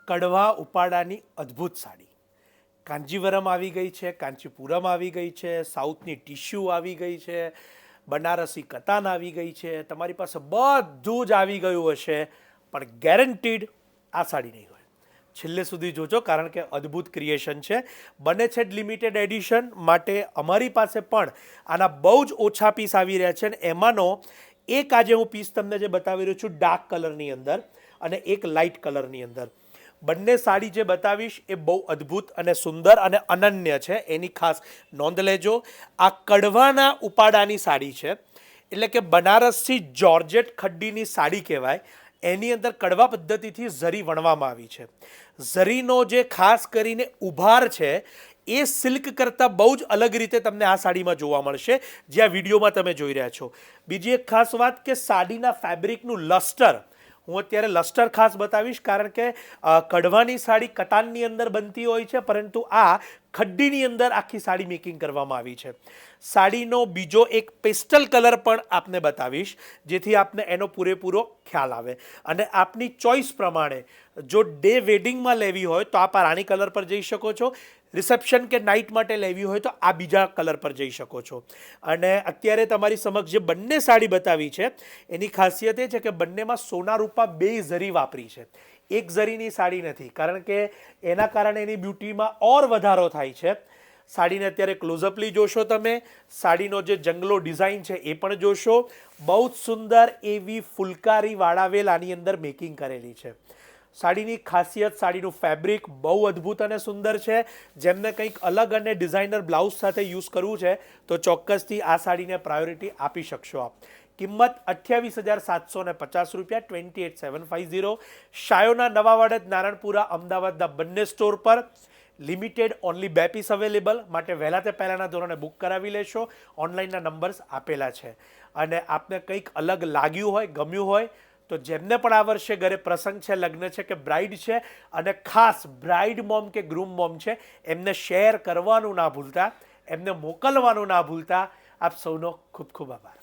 કડવા ઉપાડાની અદ્ભુત સાડી. કાંજીવરમ આવી ગઈ છે, કાંચીપુરમ આવી ગઈ છે, સાઉથની ટિશ્યુ આવી ગઈ છે, બનારસી કતાન આવી ગઈ છે. તમારી પાસે બધું જ આવી ગયું હશે, પણ ગેરંટીડ આ સાડી નહીં હોય. છેલ્લે સુધી જોજો, કારણ કે અદ્ભુત ક્રિએશન છે. બને છે લિમિટેડ એડિશન, માટે અમારી પાસે પણ આના બહુ જ ઓછા પીસ આવી રહ્યા છે. અને એમાંનો એક આજે હું પીસ તમને જે બતાવી રહ્યો છું ડાર્ક કલરની અંદર અને એક લાઇટ કલરની અંદર. બંને સાડી જે બતાવીશ એ બહુ અદ્ભુત અને સુંદર અને અનન્ય છે, એની ખાસ નોંધ લેજો. આ કડવાના ઉપાડાની સાડી છે, એટલે કે બનારસથી જોર્જેટ ખડ્ડીની સાડી કહેવાય. એની અંદર કડવા પદ્ધતિથી ઝરી વણવામાં આવી છે. ઝરીનો જે ખાસ કરીને ઉભાર છે એ સિલ્ક કરતાં બહુ જ અલગ રીતે તમને આ સાડીમાં જોવા મળશે, જે આ વિડીયોમાં તમે જોઈ રહ્યા છો. બીજી એક ખાસ વાત કે સાડીના ફેબ્રિકનું લસ્ટર, હું અત્યારે લસ્ટર ખાસ બતાવીશ, કારણ કે કડવાની સાડી કતાનની અંદર બનતી હોય છે, પરંતુ આ ખડ્ડીની અંદર આખી સાડી મેકિંગ કરવામાં આવી છે. સાડીનો બીજો એક પેસ્ટલ કલર પણ આપને બતાવીશ, જેથી આપને એનો પૂરેપૂરો ખ્યાલ આવે. અને આપની ચોઈસ પ્રમાણે જો ડે વેડિંગમાં લેવી હોય તો આપ આ રાણી કલર પર જઈ શકો છો. રિસેપ્શન કે નાઇટ માટે લેવી હોય તો આ બીજા કલર પર જઈ શકો છો. અને અત્યારે તમારી સમક્ષ જે બંને સાડી બતાવી છે એની ખાસિયત એ છે કે બંનેમાં સોના રૂપા બે ઝરી વાપરી છે. એક ઝરીની સાડી નથી, કારણ કે એના કારણે એની બ્યુટીમાં ઓર વધારો થાય છે. સાડીને અત્યારે ક્લોઝઅપલી જોશો તમે, સાડીનો જે જંગલો ડિઝાઇન છે એ પણ જોશો. બહુ જ સુંદર એવી ફુલકારી વાળાવેલ આની અંદર મેકિંગ કરેલી છે. સાડીની ખાસિયત, સાડીનું ફેબ્રિક બહુ અદ્ભુત અને સુંદર છે. જેમને કંઈક અલગ અને ડિઝાઇનર બ્લાઉઝ સાથે યુઝ કરવું છે તો ચોક્કસથી આ સાડીને પ્રાયોરિટી આપી શકશો આપ. કિંમત 28,750 રૂપિયા, 28,750. શાયોના નવા વાડજ, નારણપુરા, અમદાવાદના બંને સ્ટોર પર લિમિટેડ ઓનલી 2 પીસ અવેલેબલ, માટે વહેલા તે પહેલાંના ધોરણે બુક કરાવી લેશો. ઓનલાઈનના નંબર્સ આપેલા છે. અને આપને કંઈક અલગ લાગ્યું હોય, ગમ્યું હોય તો જેમને પણ આ વર્ષે ઘરે પ્રસંગ છે, લગ્ન છે કે બ્રાઇડ છે, અને ખાસ બ્રાઇડ મોમ કે ગ્રૂમ મોમ છે, એમને શેર કરવાનું ના ભૂલતા, એમને મોકલવાનું ના ભૂલતા. આપ સૌનો ખૂબ ખૂબ આભાર.